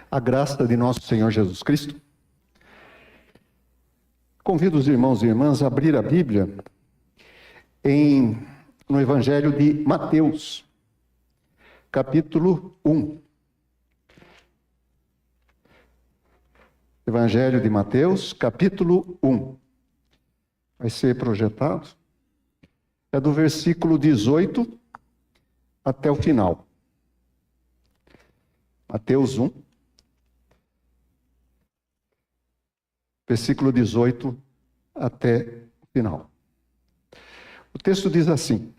A graça de nosso Senhor Jesus Cristo. Convido os irmãos e irmãs a abrir a Bíblia no Evangelho de Mateus, capítulo 1. Evangelho de Mateus, capítulo 1. Vai ser projetado. É do versículo 18 até o final. Mateus 1. Versículo 18 até o final. O texto diz assim: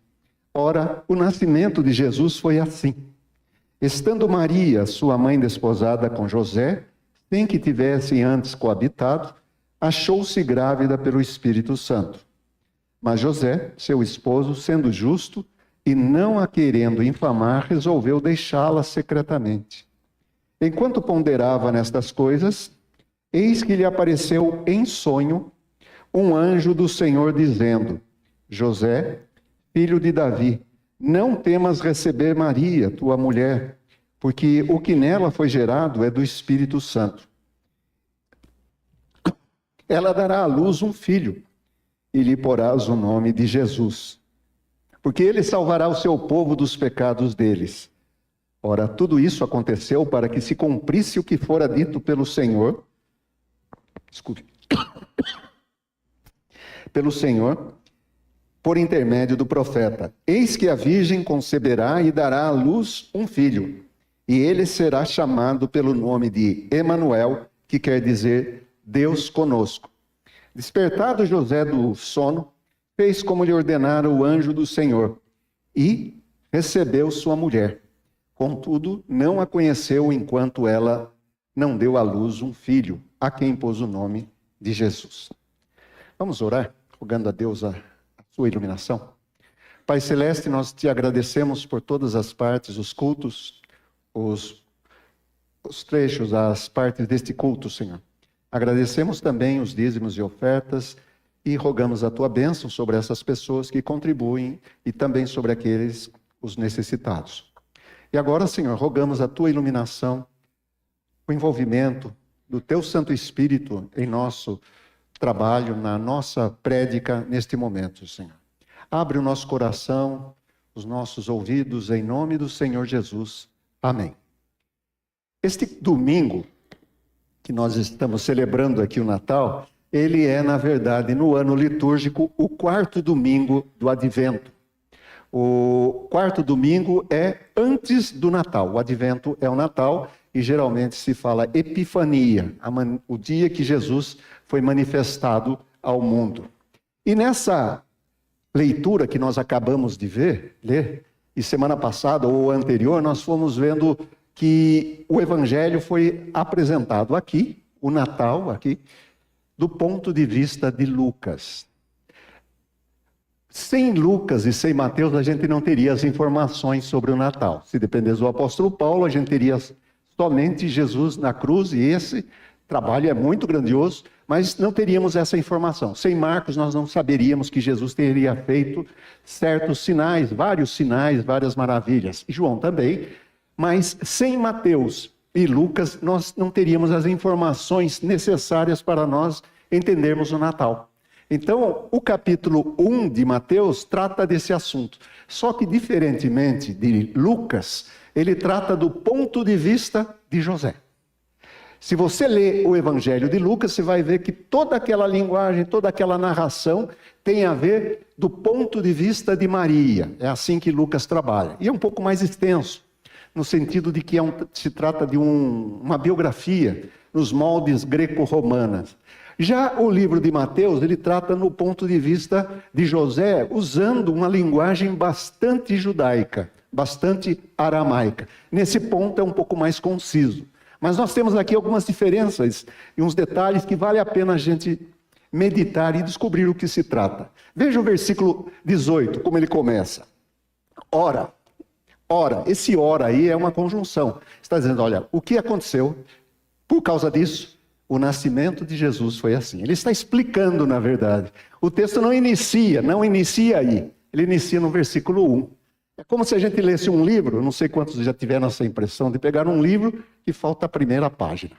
Ora, o nascimento de Jesus foi assim. Estando Maria, sua mãe desposada com José, sem que tivessem antes coabitado, achou-se grávida pelo Espírito Santo. Mas José, seu esposo, sendo justo e não a querendo infamar, resolveu deixá-la secretamente. Enquanto ponderava nestas coisas, eis que lhe apareceu em sonho um anjo do Senhor dizendo: José, filho de Davi, não temas receber Maria, tua mulher, porque o que nela foi gerado é do Espírito Santo. Ela dará à luz um filho, e lhe porás o nome de Jesus, porque ele salvará o seu povo dos pecados deles. Ora, tudo isso aconteceu para que se cumprisse o que fora dito pelo Senhor, por intermédio do profeta: Eis que a virgem conceberá e dará à luz um filho, e ele será chamado pelo nome de Emanuel, que quer dizer Deus conosco. Despertado José do sono, fez como lhe ordenara o anjo do Senhor, e recebeu sua mulher. Contudo, não a conheceu enquanto ela não deu à luz um filho, a quem pôs o nome de Jesus. Vamos orar, rogando a Deus a sua iluminação. Pai Celeste, nós te agradecemos por todas as partes, os cultos, os trechos, as partes deste culto, Senhor. Agradecemos também os dízimos e ofertas e rogamos a tua bênção sobre essas pessoas que contribuem e também sobre aqueles, os necessitados. E agora, Senhor, rogamos a tua iluminação, o envolvimento do teu Santo Espírito em nosso trabalho, na nossa prédica neste momento, Senhor. Abre o nosso coração, os nossos ouvidos, em nome do Senhor Jesus. Amém. Este domingo, que nós estamos celebrando aqui o Natal, ele é, na verdade, no ano litúrgico, o quarto domingo do Advento. O quarto domingo é antes do Natal. O Advento é o Natal e geralmente se fala Epifania, o dia que Jesus foi manifestado ao mundo. E nessa leitura que nós acabamos de ler, e semana passada ou anterior, nós fomos vendo que o Evangelho foi apresentado aqui, o Natal aqui, do ponto de vista de Lucas. Sem Lucas e sem Mateus, a gente não teria as informações sobre o Natal. Se dependesse do apóstolo Paulo, a gente teria somente Jesus na cruz, e esse trabalho é muito grandioso, mas não teríamos essa informação. Sem Marcos, nós não saberíamos que Jesus teria feito certos sinais, várias maravilhas. E João também, mas sem Mateus e Lucas, nós não teríamos as informações necessárias para nós entendermos o Natal. Então, o capítulo 1 de Mateus trata desse assunto. Só que, diferentemente de Lucas, ele trata do ponto de vista de José. Se você lê o Evangelho de Lucas, você vai ver que toda aquela linguagem, toda aquela narração tem a ver do ponto de vista de Maria. É assim que Lucas trabalha. E é um pouco mais extenso, no sentido de que se trata de uma biografia nos moldes greco-romanas. Já o livro de Mateus, ele trata no ponto de vista de José, usando uma linguagem bastante judaica, bastante aramaica. Nesse ponto é um pouco mais conciso. Mas nós temos aqui algumas diferenças e uns detalhes que vale a pena a gente meditar e descobrir o que se trata. Veja o versículo 18, como ele começa. Ora, esse ora aí é uma conjunção. Está dizendo, olha, o que aconteceu por causa disso? O nascimento de Jesus foi assim. Ele está explicando, na verdade. O texto não inicia aí. Ele inicia no versículo 1. É como se a gente lesse um livro, não sei quantos já tiveram essa impressão, de pegar um livro e falta a primeira página.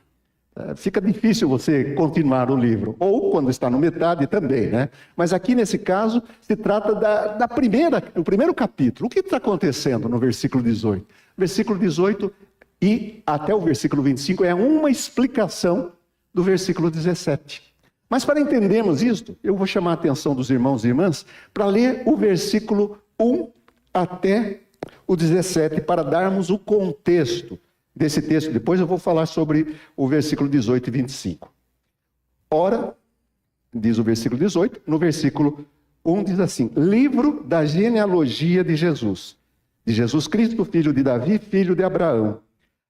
Fica difícil você continuar o livro, ou quando está no metade também, né? Mas aqui nesse caso se trata do primeiro capítulo. O que está acontecendo no versículo 18? Versículo 18 e até o versículo 25 é uma explicação do versículo 17. Mas para entendermos isto, eu vou chamar a atenção dos irmãos e irmãs para ler o versículo 1 até o 17, para darmos o contexto desse texto. Depois eu vou falar sobre o versículo 18 e 25. Ora, diz o versículo 18, no versículo 1 diz assim: livro da genealogia de Jesus Cristo, filho de Davi, filho de Abraão.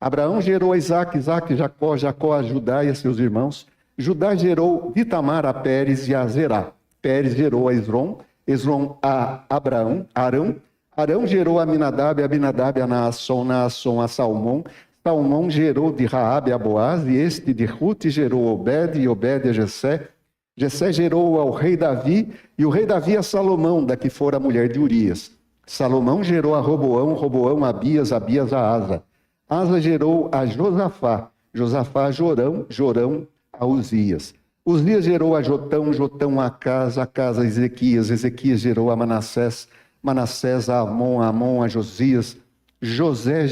Abraão gerou a Isaque, Isaque, Jacó, Jacó a Judá e a seus irmãos. Judá gerou de Tamar a Pérez e a Zerá. Pérez gerou a Esrom, Esrom a Arão. Arão gerou a Aminadab, Abinadab a Naasson, Naasson a Salmão. Salmão gerou de Raabe a Boaz, e este de Rute gerou Obed, e Obed a Jessé. Jessé gerou ao rei Davi, e o rei Davi a Salomão, da que fora a mulher de Urias. Salomão gerou a Roboão, Roboão a Abias, Abias a Asa. Asa gerou a Josafá, Josafá a Jorão, Jorão a Uzias. Uzias gerou a Jotão, Jotão a Acas, Acas a Ezequias, Ezequias gerou a Manassés, Manassés a Amon, Amon a Josias. Josias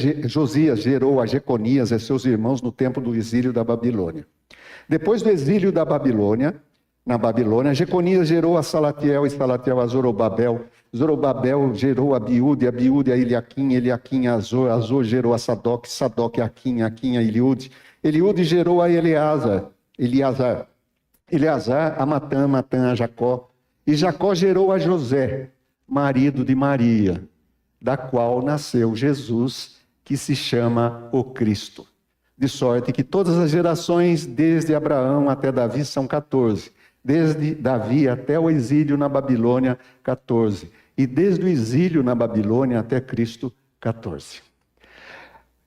gerou a Jeconias e seus irmãos no tempo do exílio da Babilônia. Depois do exílio da Babilônia, na Babilônia, Jeconias gerou a Salatiel e Salatiel a Zorobabel. Zorobabel gerou a Abiúde, Abiúde a Eliaquim, Eliaquim a Azor, Azor gerou a Sadoc, Sadoc a Aquim, Aquim a Eliúde. Eliúde gerou a Eleazar, Eleazar a Matã, Matã a Jacó. E Jacó gerou a José, marido de Maria, da qual nasceu Jesus, que se chama o Cristo. De sorte que todas as gerações, desde Abraão até Davi, são 14. Desde Davi até o exílio na Babilônia, 14. E desde o exílio na Babilônia até Cristo, 14.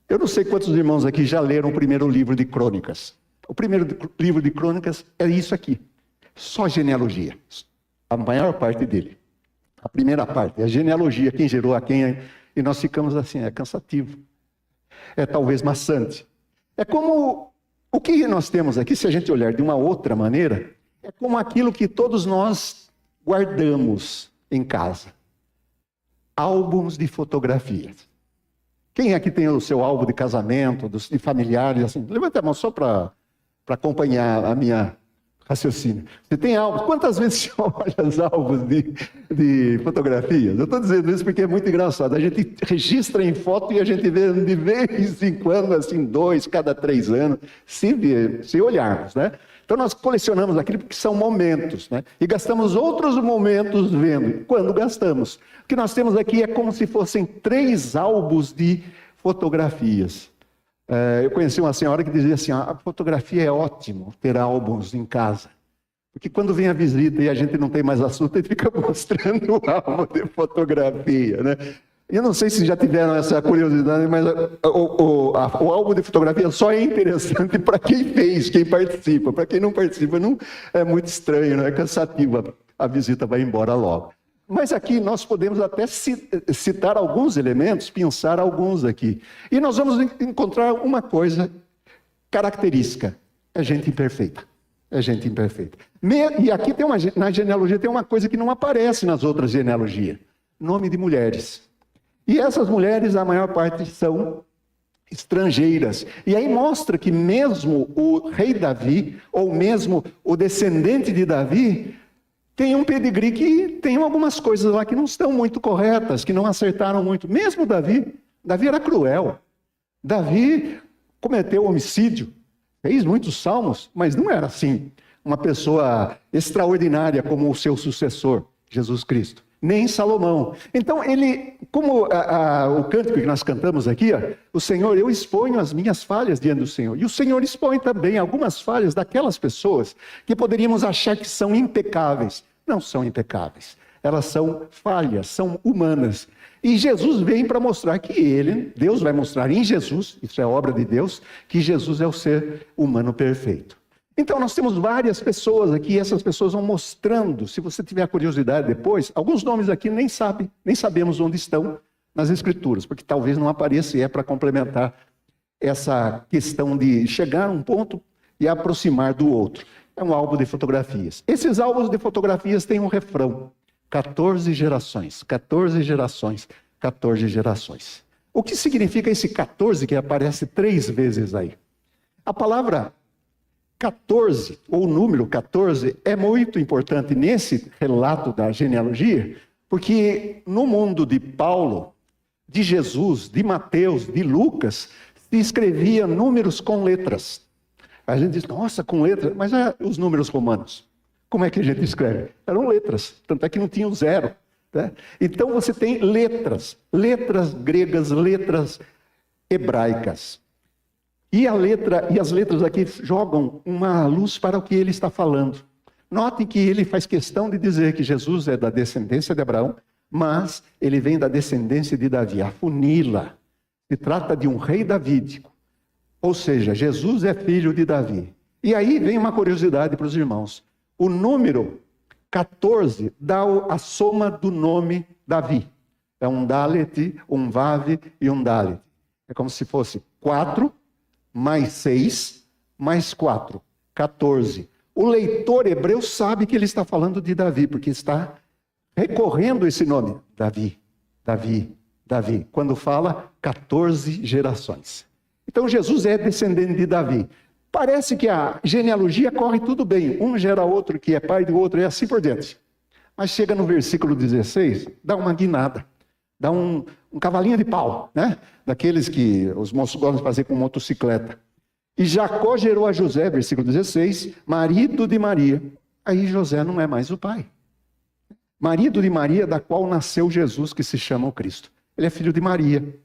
Eu não sei quantos irmãos aqui já leram o primeiro livro de Crônicas. O primeiro livro de Crônicas é isso aqui. Só genealogia. A maior parte dele. A primeira parte é a genealogia, quem gerou a quem, e nós ficamos assim, é cansativo, é talvez maçante. É como o que nós temos aqui, se a gente olhar de uma outra maneira, é como aquilo que todos nós guardamos em casa. Álbuns de fotografias. Quem aqui tem o seu álbum de casamento, de familiares, assim? Levanta a mão só para acompanhar a minha raciocínio. Você tem álbuns? Quantas vezes você olha os álbuns de fotografias? Eu estou dizendo isso porque é muito engraçado. A gente registra em foto e a gente vê de vez em quando, assim, 2 cada 3 anos, se olharmos, né? Então nós colecionamos aquilo porque são momentos, né? E gastamos outros momentos vendo. Quando gastamos? O que nós temos aqui é como se fossem 3 álbuns de fotografias. Eu conheci uma senhora que dizia assim: a fotografia é ótimo ter álbuns em casa, porque quando vem a visita e a gente não tem mais assunto, ele fica mostrando o álbum de fotografia, né? Eu não sei se já tiveram essa curiosidade, mas o álbum de fotografia só é interessante para quem fez, quem participa. Para quem não participa, não é muito estranho, não é cansativo, a visita vai embora logo. Mas aqui nós podemos até citar alguns elementos, pensar alguns aqui. E nós vamos encontrar uma coisa característica: é gente imperfeita. É gente imperfeita. E aqui na genealogia tem uma coisa que não aparece nas outras genealogias: nome de mulheres. E essas mulheres, a maior parte, são estrangeiras. E aí mostra que mesmo o rei Davi, ou mesmo o descendente de Davi, tem um pedigree que tem algumas coisas lá que não estão muito corretas, que não acertaram muito. Mesmo Davi era cruel. Davi cometeu homicídio, fez muitos salmos, mas não era assim uma pessoa extraordinária como o seu sucessor, Jesus Cristo. Nem Salomão. Então ele, como o cântico que nós cantamos aqui, o Senhor, eu exponho as minhas falhas diante do Senhor. E o Senhor expõe também algumas falhas daquelas pessoas que poderíamos achar que são impecáveis. Não são impecáveis. Elas são falhas, são humanas. E Jesus vem para mostrar que Deus vai mostrar em Jesus, isso é obra de Deus, que Jesus é o ser humano perfeito. Então nós temos várias pessoas aqui, e essas pessoas vão mostrando, se você tiver curiosidade depois, alguns nomes aqui nem sabemos onde estão, nas Escrituras, porque talvez não apareça e é para complementar essa questão de chegar a um ponto e aproximar do outro. É um álbum de fotografias. Esses álbuns de fotografias têm um refrão: 14 gerações, 14 gerações, 14 gerações. O que significa esse 14 que aparece 3 vezes aí? A palavra 14, ou o número 14, é muito importante nesse relato da genealogia, porque no mundo de Paulo, de Jesus, de Mateus, de Lucas, se escrevia números com letras. A gente diz, nossa, com letras, mas é os números romanos. Como é que a gente escreve? Eram letras, tanto é que não tinha o zero. Né? Então você tem letras, letras gregas, letras hebraicas. E as letras aqui jogam uma luz para o que ele está falando. Notem que ele faz questão de dizer que Jesus é da descendência de Abraão, mas ele vem da descendência de Davi, afunila. Se trata de um rei davídico. Ou seja, Jesus é filho de Davi. E aí vem uma curiosidade para os irmãos. O número 14 dá a soma do nome Davi. É um Dalet, um Vav e um Dalet. É como se fosse 4 mais 6 mais 4. 14. O leitor hebreu sabe que ele está falando de Davi, porque está recorrendo esse nome. Davi, Davi, Davi. Quando fala 14 gerações. Então Jesus é descendente de Davi. Parece que a genealogia corre tudo bem. Um gera outro, que é pai do outro, e assim por diante. Mas chega no versículo 16, dá uma guinada. Dá um cavalinho de pau, né? Daqueles que os moços gostam de fazer com motocicleta. E Jacó gerou a José, versículo 16, marido de Maria. Aí José não é mais o pai. Marido de Maria, da qual nasceu Jesus, que se chama o Cristo. Ele é filho de Maria.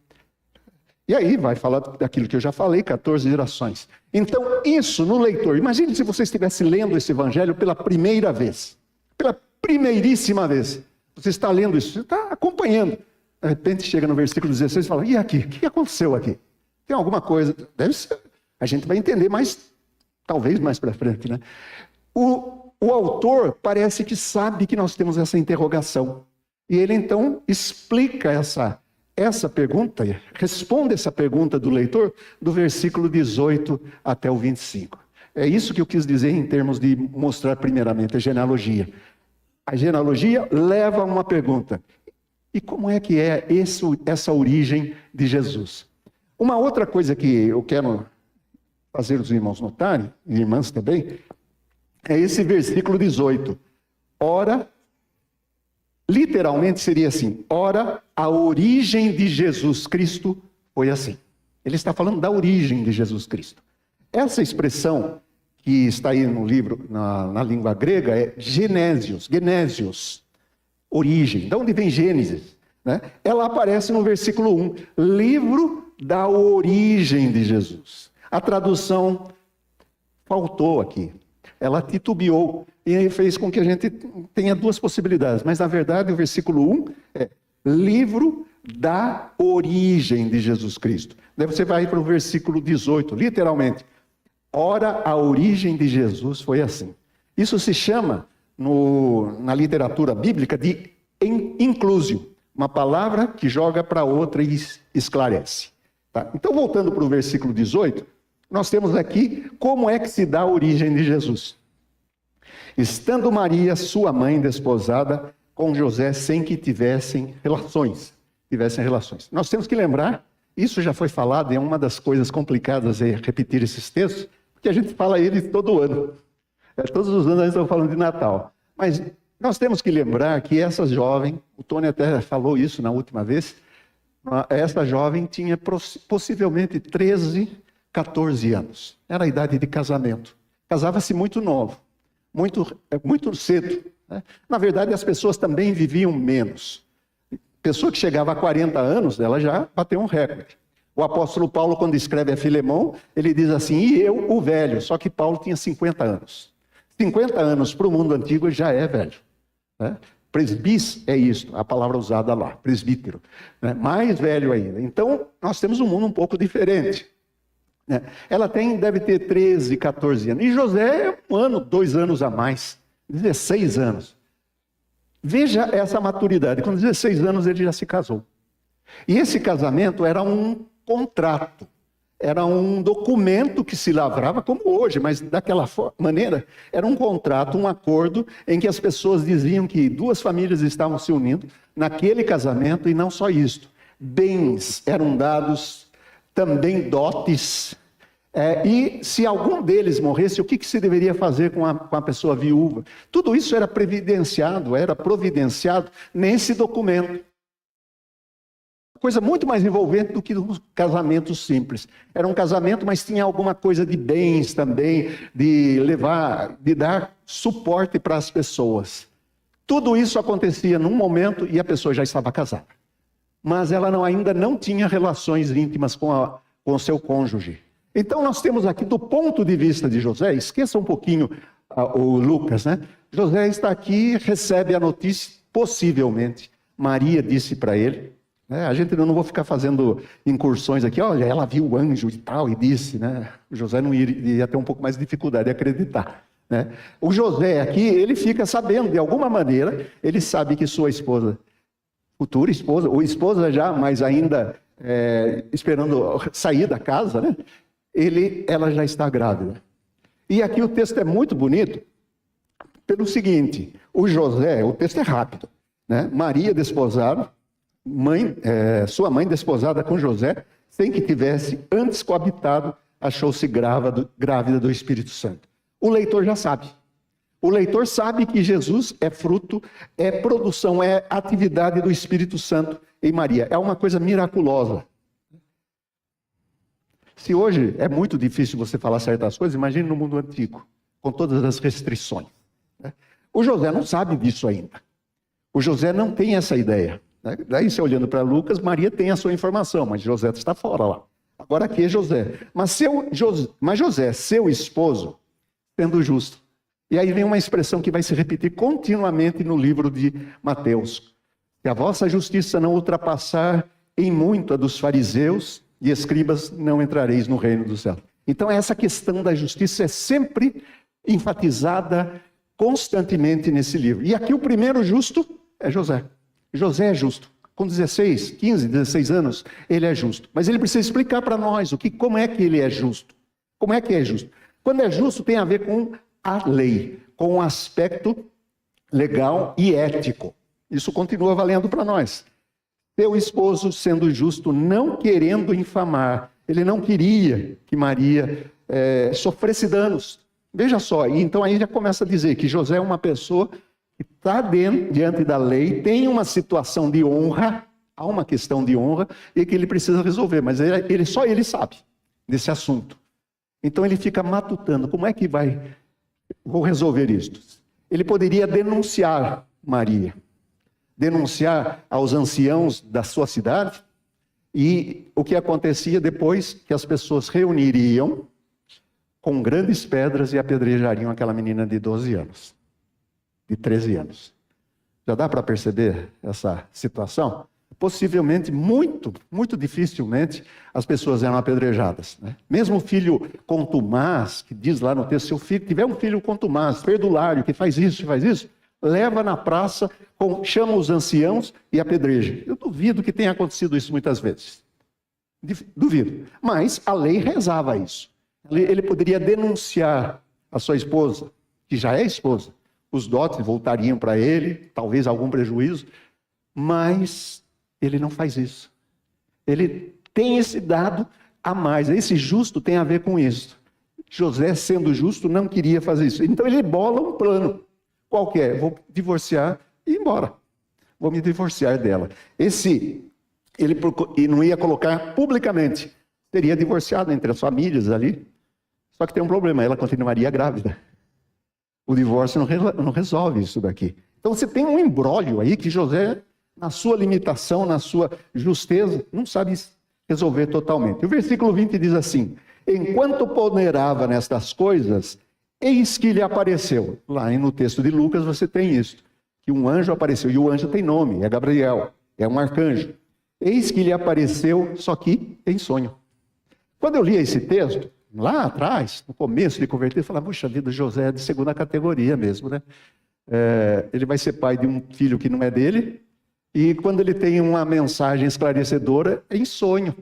E aí vai falar daquilo que eu já falei, 14 gerações. Então, isso no leitor. Imagine se você estivesse lendo esse evangelho pela primeira vez. Pela primeiríssima vez. Você está lendo isso, você está acompanhando. De repente chega no versículo 16 e fala, e aqui? O que aconteceu aqui? Tem alguma coisa? Deve ser. A gente vai entender mais, talvez mais para frente, né? O autor parece que sabe que nós temos essa interrogação. E ele então explica essa pergunta, responde essa pergunta do leitor do versículo 18 até o 25. É isso que eu quis dizer em termos de mostrar primeiramente a genealogia. A genealogia leva a uma pergunta. E como é que é essa origem de Jesus? Uma outra coisa que eu quero fazer os irmãos notarem, e irmãs também, é esse versículo 18. Ora, literalmente seria assim, ora, a origem de Jesus Cristo foi assim. Ele está falando da origem de Jesus Cristo. Essa expressão que está aí no livro, na língua grega, é genésios, origem. De onde vem Gênesis? Né? Ela aparece no versículo 1, livro da origem de Jesus. A tradução faltou aqui. Ela titubeou e fez com que a gente tenha duas possibilidades. Mas, na verdade, o versículo 1 é livro da origem de Jesus Cristo. Daí você vai para o versículo 18, literalmente. Ora, a origem de Jesus foi assim. Isso se chama, na literatura bíblica, de inclusio. Uma palavra que joga para outra e esclarece. Tá? Então, voltando para o versículo 18, nós temos aqui como é que se dá a origem de Jesus. Estando Maria, sua mãe, desposada com José, sem que tivessem relações. Nós temos que lembrar, isso já foi falado, e é uma das coisas complicadas é repetir esses textos, porque a gente fala eles todo ano. Todos os anos a gente está falando de Natal. Mas nós temos que lembrar que essa jovem, o Tony até falou isso na última vez, essa jovem tinha possivelmente 13, 14 anos. Era a idade de casamento. Casava-se muito novo, muito cedo. Né? Na verdade, as pessoas também viviam menos. Pessoa que chegava a 40 anos, ela já bateu um recorde. O apóstolo Paulo, quando escreve a Filemão, ele diz assim, e eu, o velho, só que Paulo tinha 50 anos. 50 anos para o mundo antigo já é velho. Né? Presbís é isto, a palavra usada lá, presbítero. Né? Mais velho ainda. Então, nós temos um mundo um pouco diferente. Né? Ela deve ter 13, 14 anos. E José é 1 ano, 2 anos a mais. 16 anos. Veja essa maturidade. Com 16 anos ele já se casou. E esse casamento era um contrato, era um documento que se lavrava como hoje, mas daquela maneira era um contrato, um acordo em que as pessoas diziam que duas famílias estavam se unindo naquele casamento, e não só isto, bens eram dados, também dotes, e se algum deles morresse, o que se deveria fazer com a pessoa viúva? Tudo isso era providenciado nesse documento. Coisa muito mais envolvente do que um casamento simples. Era um casamento, mas tinha alguma coisa de bens também, de dar suporte para as pessoas. Tudo isso acontecia num momento e a pessoa já estava casada. Mas ela ainda não tinha relações íntimas com o seu cônjuge. Então nós temos aqui, do ponto de vista de José, esqueça um pouquinho o Lucas, né? José está aqui, recebe a notícia, possivelmente, Maria disse para ele. A gente não vou ficar fazendo incursões aqui, olha, ela viu o anjo e tal, e disse, né? O José não ia ter um pouco mais de dificuldade de acreditar, né? O José aqui, ele fica sabendo, de alguma maneira, ele sabe que sua esposa, futura esposa, ou esposa já, mas ainda esperando sair da casa, né? Ela já está grávida. E aqui o texto é muito bonito, pelo seguinte, o texto é rápido, né? Maria desposada, sua mãe desposada com José, sem que tivesse antes coabitado, achou-se grávida do Espírito Santo. O leitor já sabe. O leitor sabe que Jesus é fruto, é produção, é atividade do Espírito Santo em Maria. É uma coisa miraculosa. Se hoje é muito difícil você falar certas coisas, imagine no mundo antigo, com todas as restrições. O José não sabe disso ainda. O José não tem essa ideia. Daí, você olhando para Lucas, Maria tem a sua informação, mas José está fora lá. Agora aqui é José. Mas José, seu esposo, sendo justo. E aí vem uma expressão que vai se repetir continuamente no livro de Mateus. Se a vossa justiça não ultrapassar em muito a dos fariseus e escribas, não entrareis no reino do céu. Então essa questão da justiça é sempre enfatizada constantemente nesse livro. E aqui o primeiro justo é José. José é justo. Com 15, 16 anos, ele é justo. Mas ele precisa explicar para nós como é que ele é justo. Como é que é justo? Quando é justo, tem a ver com a lei, com o aspecto legal e ético. Isso continua valendo para nós. Seu esposo, sendo justo, não querendo infamar. Ele não queria que Maria sofresse danos. Veja só, e então aí já começa a dizer que José é uma pessoa que está diante da lei, tem uma situação de honra, há uma questão de honra, e que ele precisa resolver, mas só ele sabe desse assunto. Então ele fica matutando, como é que vou resolver isto? Ele poderia denunciar Maria, denunciar aos anciãos da sua cidade, e o que acontecia depois, que as pessoas reuniriam com grandes pedras e apedrejariam aquela menina de 12 anos. De 13 anos. Já dá para perceber essa situação? Possivelmente, muito, muito dificilmente, as pessoas eram apedrejadas, né? Mesmo o filho contumaz, que diz lá no texto, se o filho tiver um filho contumaz, perdulário, que faz isso, leva na praça, chama os anciãos e apedreja. Eu duvido que tenha acontecido isso muitas vezes. Duvido. Mas a lei rezava isso. Ele poderia denunciar a sua esposa, que já é esposa. Os dotes voltariam para ele, talvez algum prejuízo, mas ele não faz isso. Ele tem esse dado a mais. Esse justo tem a ver com isso. José, sendo justo, não queria fazer isso. Então ele bola um plano qualquer. Vou divorciar e ir embora. Vou me divorciar dela. Ele não ia colocar publicamente. Teria divorciado entre as famílias ali. Só que tem um problema, ela continuaria grávida. O divórcio não resolve isso daqui. Então você tem um imbróglio aí que José, na sua limitação, na sua justeza, não sabe resolver totalmente. O versículo 20 diz assim: enquanto ponderava nestas coisas, eis que lhe apareceu. Lá no texto de Lucas você tem isso, que um anjo apareceu, e o anjo tem nome, é Gabriel, é um arcanjo. Eis que lhe apareceu, só que em sonho. Quando eu li esse texto, lá atrás, no começo de converter, eu falava, puxa vida, José é de segunda categoria mesmo, né? Ele vai ser pai de um filho que não é dele, E quando ele tem uma mensagem esclarecedora, é em sonho.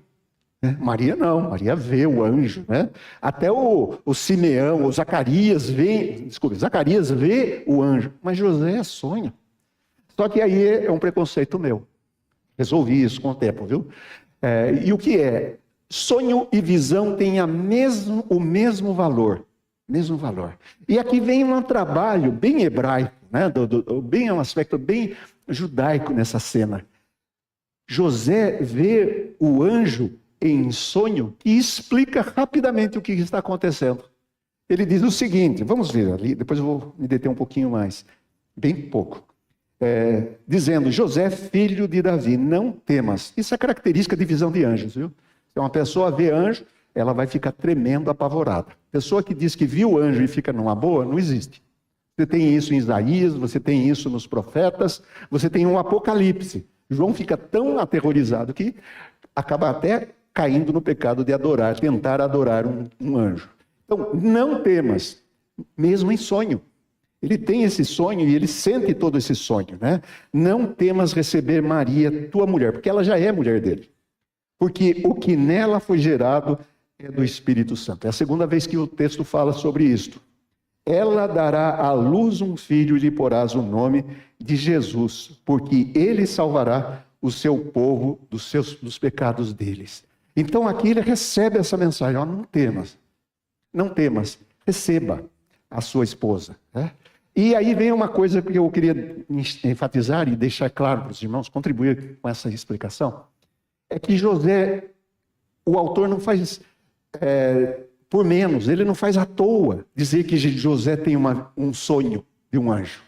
Né? Maria não, Maria vê o anjo. Né? Até o Simeão, o Zacarias Zacarias vê o anjo, mas José sonha. Só que aí é um preconceito meu. Resolvi isso com o tempo, viu? E o que é? Sonho e visão têm o mesmo valor. Mesmo valor. E aqui vem um trabalho bem hebraico, né? Bem um aspecto bem judaico nessa cena. José vê o anjo em sonho e explica rapidamente o que está acontecendo. Ele diz o seguinte, vamos ver ali, depois eu vou me deter um pouquinho mais, bem pouco. Dizendo, José, filho de Davi, não temas. Isso é característica de visão de anjos, viu? Se uma pessoa vê anjo, ela vai ficar tremendo, apavorada. Pessoa que diz que viu anjo e fica numa boa, não existe. Você tem isso em Isaías, você tem isso nos profetas, você tem um Apocalipse. João fica tão aterrorizado que acaba até caindo no pecado de tentar adorar um anjo. Então, não temas, mesmo em sonho. Ele tem esse sonho e ele sente todo esse sonho, né? Não temas receber Maria, tua mulher, porque ela já é mulher dele. Porque o que nela foi gerado é do Espírito Santo. É a segunda vez que o texto fala sobre isto. Ela dará à luz um filho e lhe porás o nome de Jesus, porque ele salvará o seu povo dos pecados deles. Então aqui ele recebe essa mensagem, não temas, não temas, receba a sua esposa. Né? E aí vem uma coisa que eu queria enfatizar e deixar claro para os irmãos, contribuir com essa explicação, é que José, o autor não faz por menos, ele não faz à toa dizer que José tem um sonho de um anjo.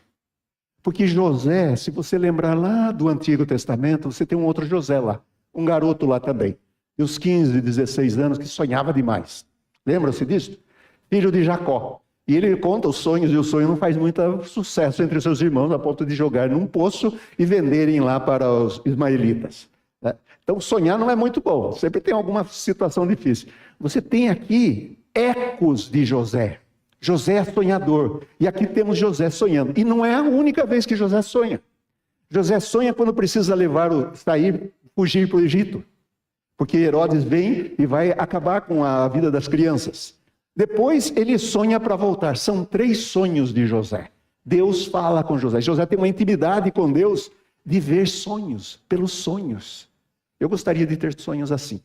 Porque José, se você lembrar lá do Antigo Testamento, você tem um outro José lá, um garoto lá também, de uns 15, 16 anos, que sonhava demais. Lembra-se disso? Filho de Jacó. E ele conta os sonhos, e o sonho não faz muito sucesso entre os seus irmãos, a ponto de jogar num poço e venderem lá para os ismaelitas. Então, sonhar não é muito bom, sempre tem alguma situação difícil. Você tem aqui ecos de José. José é sonhador. E aqui temos José sonhando. E não é a única vez que José sonha. José sonha quando precisa fugir para o Egito. Porque Herodes vem e vai acabar com a vida das crianças. Depois ele sonha para voltar. São 3 sonhos de José. Deus fala com José. José tem uma intimidade com Deus de ver sonhos, pelos sonhos. Eu gostaria de ter sonhos assim.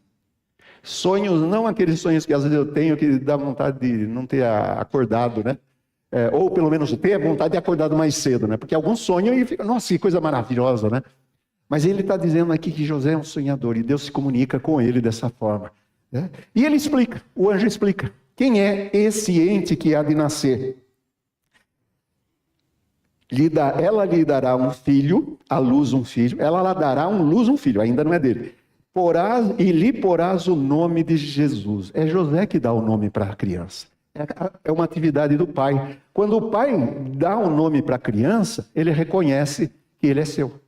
Sonhos, não aqueles sonhos que às vezes eu tenho que dá vontade de não ter acordado, né? Ou pelo menos ter vontade de acordar mais cedo, né? Porque alguns sonham e ficam, nossa, que coisa maravilhosa, né? Mas ele está dizendo aqui que José é um sonhador e Deus se comunica com ele dessa forma. Né? E ele explica, o anjo explica, quem é esse ente que há de nascer? Ela lhe dará um filho, à luz um filho, ela dará luz um filho, ainda não é dele. E lhe porás o nome de Jesus. É José que dá o nome para a criança. É uma atividade do pai. Quando o pai dá o nome para a criança, ele reconhece que ele é seu.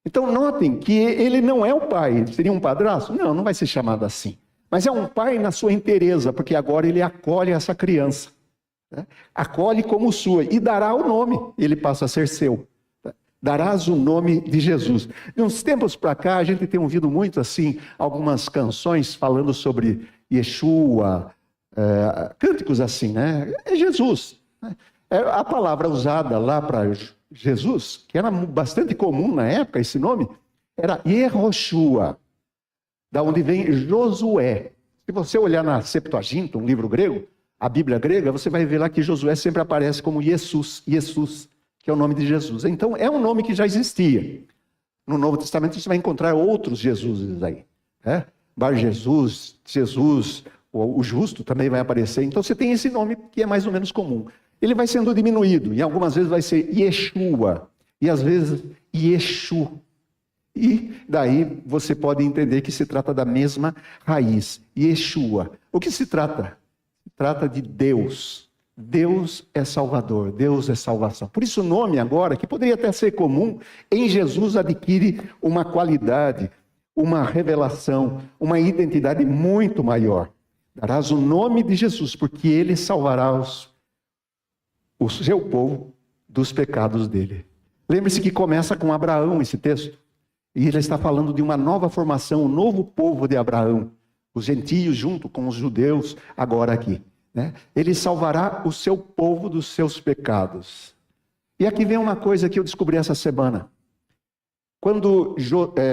Então notem que ele não é o pai, seria um padrasto? Não, não vai ser chamado assim. Mas é um pai na sua inteireza, porque agora ele acolhe essa criança. Né? Acolhe como sua e dará o nome, ele passa a ser seu. Darás o nome de Jesus. De uns tempos para cá, a gente tem ouvido muito assim, algumas canções falando sobre Yeshua, cânticos assim, né? É Jesus. Né? A palavra usada lá para Jesus, que era bastante comum na época, esse nome, era Yehoshua, da onde vem Josué. Se você olhar na Septuaginta, um livro grego, a Bíblia grega, você vai ver lá que Josué sempre aparece como Jesus, que é o nome de Jesus. Então, é um nome que já existia. No Novo Testamento, você vai encontrar outros Jesuses aí. Bar Jesus, o justo também vai aparecer. Então, você tem esse nome que é mais ou menos comum. Ele vai sendo diminuído, e algumas vezes vai ser Yeshua, e às vezes Yeshu. E daí você pode entender que se trata da mesma raiz, Yeshua. O que se trata? Se trata de Deus. Deus é Salvador, Deus é salvação. Por isso o nome agora, que poderia até ser comum, em Jesus adquire uma qualidade, uma revelação, uma identidade muito maior. Darás o nome de Jesus, porque ele salvará o seu povo dos pecados dele. Lembre-se que começa com Abraão esse texto. E ele está falando de uma nova formação, um novo povo de Abraão. Os gentios junto com os judeus, agora aqui. Né? Ele salvará o seu povo dos seus pecados. E aqui vem uma coisa que eu descobri essa semana. Quando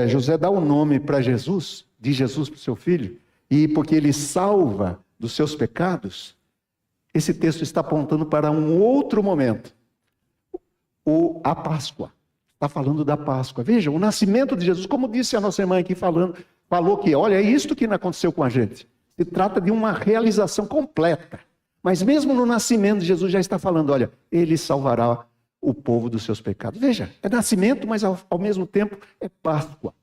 José dá o nome para Jesus, de Jesus para o seu filho, e porque ele salva dos seus pecados, esse texto está apontando para um outro momento. A Páscoa. Está falando da Páscoa. Veja, o nascimento de Jesus, como disse a nossa irmã aqui falou que, olha, é isto que não aconteceu com a gente. Se trata de uma realização completa. Mas mesmo no nascimento de Jesus já está falando, olha, ele salvará o povo dos seus pecados. Veja, é nascimento, mas ao mesmo tempo é Páscoa.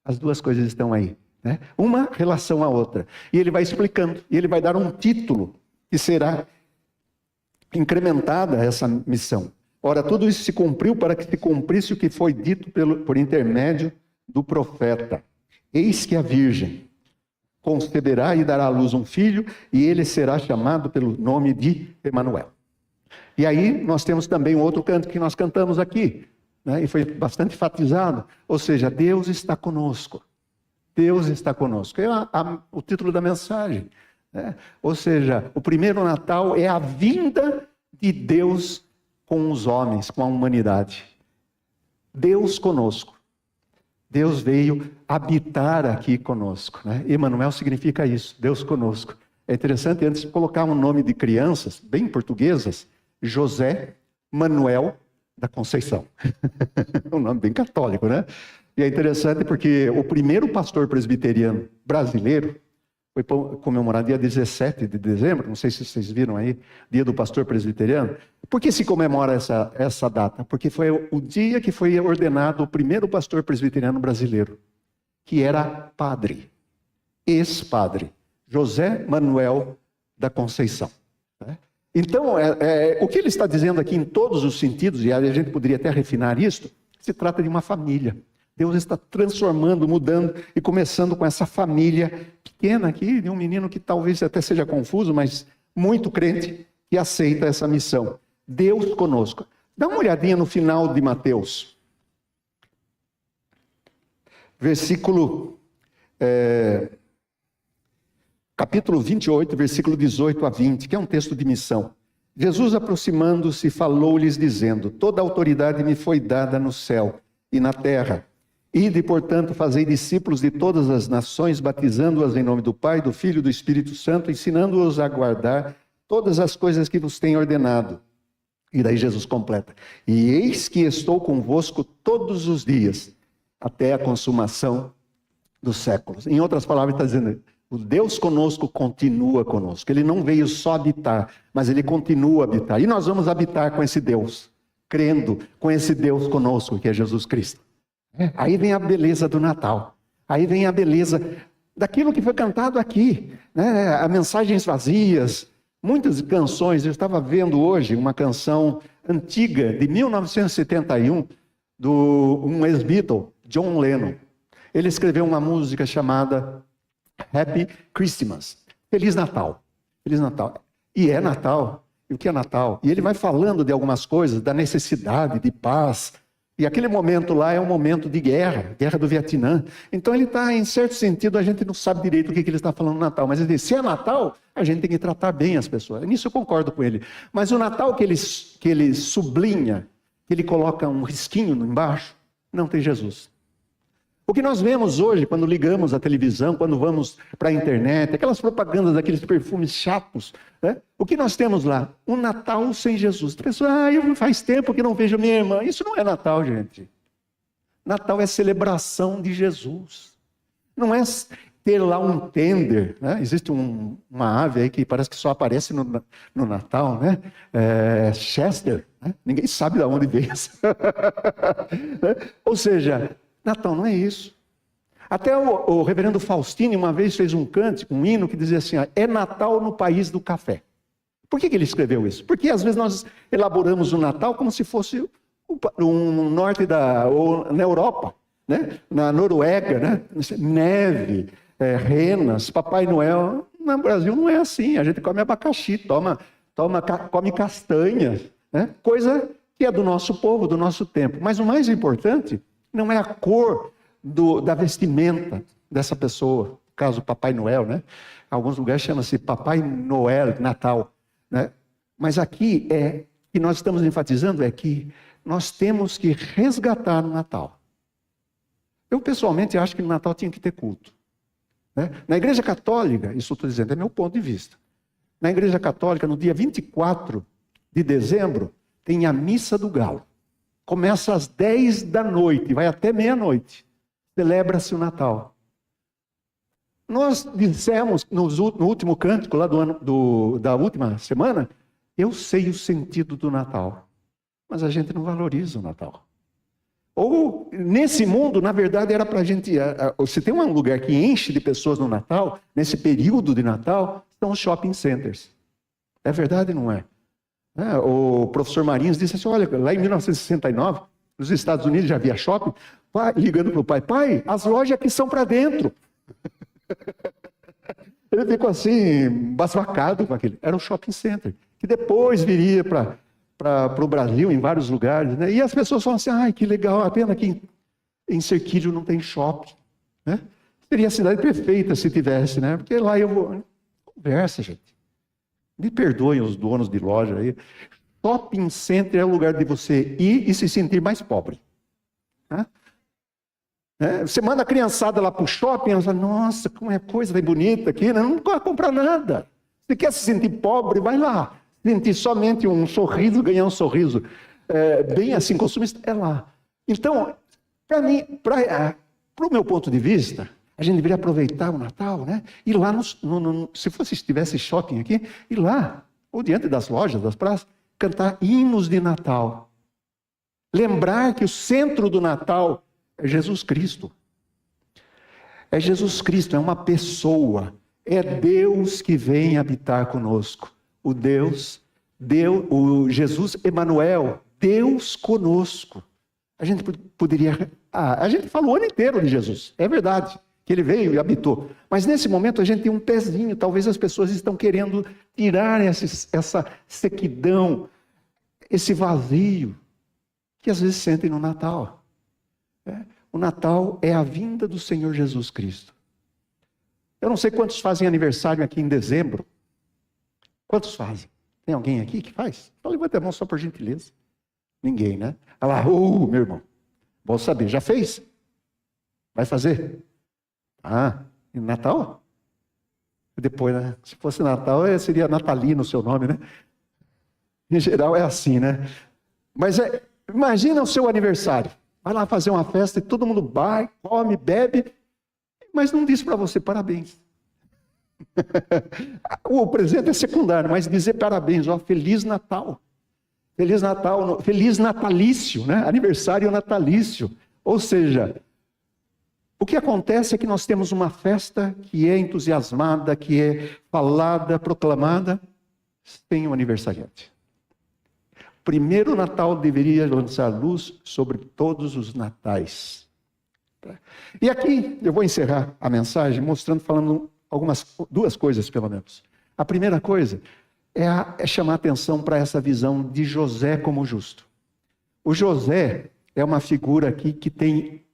As duas coisas estão aí, né? Uma relação à outra. E ele vai explicando, e ele vai dar um título que será incrementada essa missão. Ora, tudo isso se cumpriu para que se cumprisse o que foi dito por intermédio do profeta. Eis que a virgem conceberá e dará à luz um filho, e ele será chamado pelo nome de Emanuel. E aí nós temos também um outro canto que nós cantamos aqui, né? E foi bastante enfatizado, ou seja, Deus está conosco. Deus está conosco. É o título da mensagem. Né? Ou seja, o primeiro Natal é a vinda de Deus com os homens, com a humanidade. Deus conosco. Deus veio habitar aqui conosco. Né? Emanuel significa isso, Deus conosco. É interessante, antes de colocar um nome de crianças, bem portuguesas, José Manuel da Conceição. Um nome bem católico, né? E é interessante porque o primeiro pastor presbiteriano brasileiro foi comemorado dia 17 de dezembro, não sei se vocês viram aí, dia do pastor presbiteriano. Por que se comemora essa data? Porque foi o dia que foi ordenado o primeiro pastor presbiteriano brasileiro, que era padre, ex-padre, José Manuel da Conceição. Então, o que ele está dizendo aqui em todos os sentidos, e a gente poderia até refinar isto, se trata de uma família. Deus está transformando, mudando e começando com essa família pequena aqui, de um menino que talvez até seja confuso, mas muito crente, que aceita essa missão. Deus conosco. Dá uma olhadinha no final de Mateus. Capítulo 28, versículo 18 a 20, que é um texto de missão. Jesus, aproximando-se, falou-lhes dizendo: toda a autoridade me foi dada no céu e na terra. Ide, portanto, fazei discípulos de todas as nações, batizando-as em nome do Pai, do Filho e do Espírito Santo, ensinando-os a guardar todas as coisas que vos tenho ordenado. E daí Jesus completa: e eis que estou convosco todos os dias, até a consumação dos séculos. Em outras palavras, está dizendo, o Deus conosco continua conosco. Ele não veio só habitar, mas ele continua a habitar. E nós vamos habitar com esse Deus, crendo com esse Deus conosco, que é Jesus Cristo. Aí vem a beleza do Natal. Aí vem a beleza daquilo que foi cantado aqui, né? As mensagens vazias, muitas canções. Eu estava vendo hoje uma canção antiga, de 1971, um ex-Beatle, John Lennon. Ele escreveu uma música chamada Happy Christmas. Feliz Natal. Feliz Natal. E é Natal. E o que é Natal? E ele vai falando de algumas coisas, da necessidade de paz. E aquele momento lá é um momento de guerra, guerra do Vietnã. Então ele está, em certo sentido, a gente não sabe direito o que ele está falando no Natal. Mas ele diz, se é Natal, a gente tem que tratar bem as pessoas. Nisso eu concordo com ele. Mas o Natal que ele sublinha, que ele coloca um risquinho embaixo, não tem Jesus. O que nós vemos hoje, quando ligamos a televisão, quando vamos para a internet, aquelas propagandas daqueles perfumes chatos, né? O que nós temos lá? Um Natal sem Jesus. A pessoa, faz tempo que não vejo minha irmã. Isso não é Natal, gente. Natal é celebração de Jesus. Não é ter lá um tender, né? Existe uma ave aí que parece que só aparece no Natal, né? Chester, né? Ninguém sabe de onde veio. Ou seja, Natal não é isso. Até o reverendo Faustino uma vez fez um cântico, um hino que dizia assim, é Natal no país do café. Por que ele escreveu isso? Porque às vezes nós elaboramos o Natal como se fosse no norte ou na Europa, né? Na Noruega, né? Neve, renas, Papai Noel. No Brasil não é assim, a gente come abacaxi, come castanhas, né? Coisa que é do nosso povo, do nosso tempo. Mas o mais importante não é a cor da vestimenta dessa pessoa, no caso Papai Noel, né? Em alguns lugares chama-se Papai Noel, Natal, né? Mas aqui que nós estamos enfatizando é que nós temos que resgatar no Natal. Eu pessoalmente acho que no Natal tinha que ter culto, né? Na Igreja Católica, isso estou dizendo, é meu ponto de vista. Na Igreja Católica, no dia 24 de dezembro, tem a Missa do Galo. Começa às 10 da noite, vai até meia-noite. Celebra-se o Natal. Nós dissemos no último cântico lá da última semana, eu sei o sentido do Natal, mas a gente não valoriza o Natal. Ou, nesse mundo, na verdade, era para a gente... Se tem um lugar que enche de pessoas no Natal, nesse período de Natal, são os shopping centers. É verdade, não é? O professor Marinhos disse assim, olha, lá em 1969, nos Estados Unidos já havia shopping, ligando para o pai, as lojas aqui são para dentro. Ele ficou assim, basbacado com aquilo. Era um shopping center, que depois viria para o Brasil, em vários lugares, né? E as pessoas falam assim, ai, que legal, a pena que em Cerquilho não tem shopping, né? Seria a cidade perfeita se tivesse, né? Porque lá eu vou... Conversa, gente. Me perdoem os donos de loja aí. Shopping center é o lugar de você ir e se sentir mais pobre. Né? Você manda a criançada lá para o shopping, ela fala, nossa, como é coisa bonita aqui, né? Não vai comprar nada. Você quer se sentir pobre, vai lá. Sentir somente um sorriso, ganhar um sorriso bem assim, consumista, é lá. Então, para mim, para o meu ponto de vista, a gente deveria aproveitar o Natal, né? Ir lá, se tivesse shopping aqui, ir lá, ou diante das lojas, das praças, cantar hinos de Natal. Lembrar que o centro do Natal é Jesus Cristo. É Jesus Cristo, é uma pessoa. É Deus que vem habitar conosco. O Jesus Emanuel, Deus conosco. A gente poderia... a gente falou o ano inteiro de Jesus, é verdade, que ele veio e habitou. Mas nesse momento a gente tem um pezinho, talvez as pessoas estão querendo tirar essa sequidão, esse vazio, que às vezes sentem no Natal. O Natal é a vinda do Senhor Jesus Cristo. Eu não sei quantos fazem aniversário aqui em dezembro. Quantos fazem? Tem alguém aqui que faz? Então levanta a mão só por gentileza. Ninguém, né? Olha lá, meu irmão. Bom saber, já fez? Vai fazer? E Natal? Depois, né? Se fosse Natal, seria Natalino o seu nome, né? Em geral é assim, né? Mas imagina o seu aniversário. Vai lá fazer uma festa e todo mundo vai, come, bebe, mas não diz para você parabéns. O presente é secundário, mas dizer parabéns, Feliz Natal. Feliz Natal, feliz natalício, né? Aniversário natalício. Ou seja, o que acontece é que nós temos uma festa que é entusiasmada, que é falada, proclamada, sem o aniversariante. Primeiro Natal deveria lançar luz sobre todos os natais. E aqui eu vou encerrar a mensagem falando duas coisas pelo menos. A primeira coisa é chamar atenção para essa visão de José como justo. O José é uma figura aqui que tem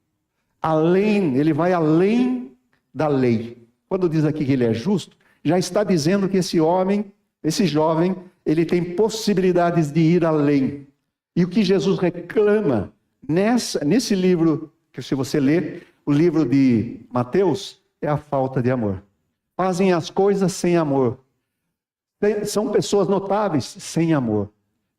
ele vai além da lei. Quando diz aqui que ele é justo, já está dizendo que esse jovem, ele tem possibilidades de ir além. E o que Jesus reclama nesse livro, que se você ler, o livro de Mateus, é a falta de amor. Fazem as coisas sem amor. São pessoas notáveis sem amor.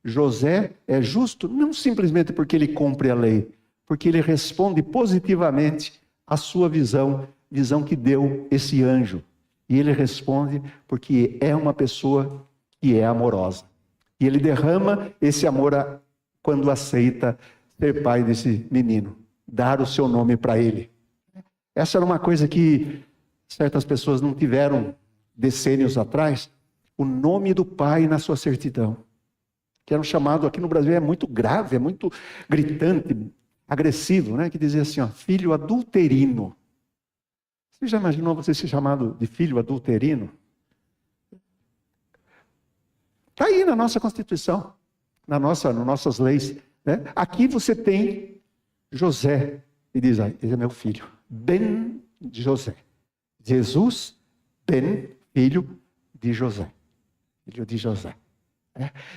José é justo não simplesmente porque ele cumpre a lei, porque ele responde positivamente à sua visão que deu esse anjo. E ele responde porque é uma pessoa que é amorosa. E ele derrama esse amor quando aceita ser pai desse menino, dar o seu nome para ele. Essa era uma coisa que certas pessoas não tiveram decênios atrás, o nome do pai na sua certidão. Que era um chamado, aqui no Brasil é muito grave, é muito gritante, agressivo, né? Que dizia assim, filho adulterino. Você já imaginou você ser chamado de filho adulterino? Está aí na nossa Constituição, nas nossas leis. Né? Aqui você tem José, e diz: esse é meu filho, Ben José. Jesus, Ben, filho de José. Filho de José.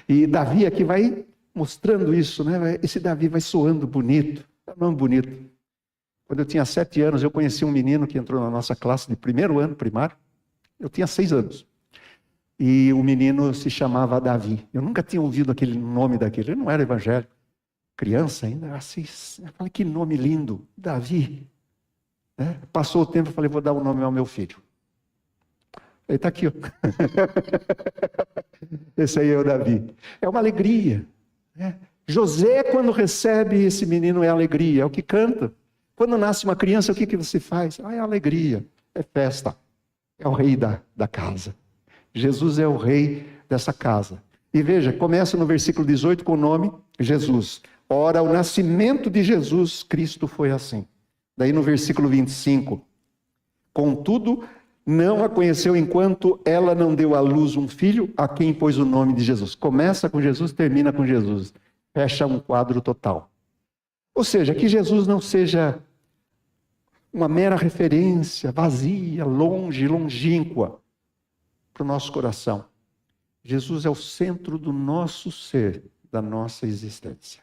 E Davi aqui vai mostrando isso, né? Esse Davi vai soando bonito, é um nome bonito. Quando eu tinha 7 anos, eu conheci um menino que entrou na nossa classe de primeiro ano primário. Eu tinha 6 anos. E o menino se chamava Davi. Eu nunca tinha ouvido aquele nome daquele. Ele não era evangélico. Criança ainda. Assim, eu falei, que nome lindo. Davi. Passou o tempo, eu falei, vou dar o nome ao meu filho. Ele está aqui, ó. Esse aí é o Davi. É uma alegria. José, quando recebe esse menino, é alegria. É o que canta. Quando nasce uma criança, o que você faz? É alegria. É festa. É o rei da casa. Jesus é o rei dessa casa. E veja, começa no versículo 18 com o nome Jesus. Ora, o nascimento de Jesus Cristo foi assim. Daí no versículo 25. Contudo, não a conheceu enquanto ela não deu à luz um filho, a quem pôs o nome de Jesus. Começa com Jesus, termina com Jesus. Fecha um quadro total. Ou seja, que Jesus não seja uma mera referência, vazia, longe, longínqua, para o nosso coração. Jesus é o centro do nosso ser, da nossa existência.